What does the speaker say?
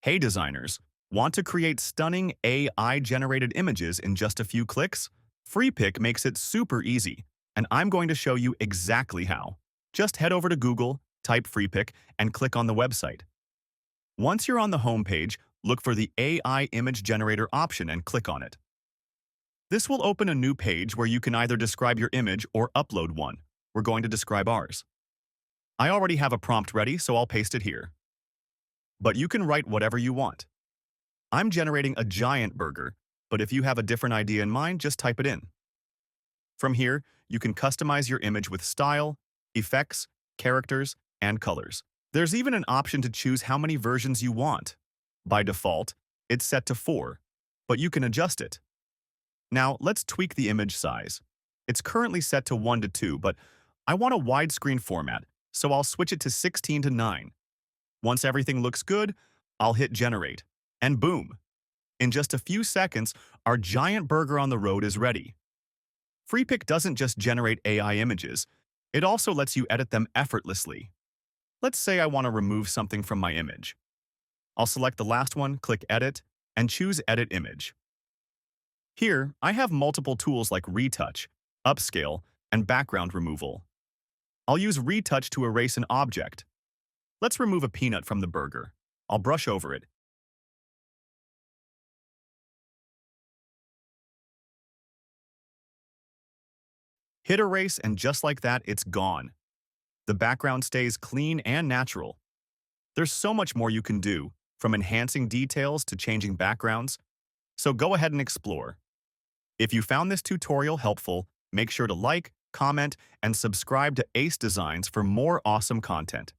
Hey designers, want to create stunning AI-generated images in just a few clicks? FreePic makes it super easy, and I'm going to show you exactly how. Just head over to Google, type FreePic, and click on the website. Once you're on the home page, look for the AI Image Generator option and click on it. This will open a new page where you can either describe your image or upload one. We're going to describe ours. I already have a prompt ready, so I'll paste it here. But you can write whatever you want. I'm generating a giant burger, but if you have a different idea in mind, just type it in. From here, you can customize your image with style, effects, characters, and colors. There's even an option to choose how many versions you want. By default, it's set to 4, but you can adjust it. Now, let's tweak the image size. It's currently set to 1 to 2, but I want a widescreen format, so I'll switch it to 16 to 9. Once everything looks good, I'll hit Generate, and boom! In just a few seconds, our giant burger on the road is ready. FreePic doesn't just generate AI images, it also lets you edit them effortlessly. Let's say I want to remove something from my image. I'll select the last one, click Edit, and choose Edit Image. Here, I have multiple tools like Retouch, Upscale, and Background Removal. I'll use Retouch to erase an object. Let's remove a peanut from the burger. I'll brush over it. Hit erase, and just like that, it's gone. The background stays clean and natural. There's so much more you can do, from enhancing details to changing backgrounds. So go ahead and explore. If you found this tutorial helpful, make sure to like, comment, and subscribe to Ace Designs for more awesome content.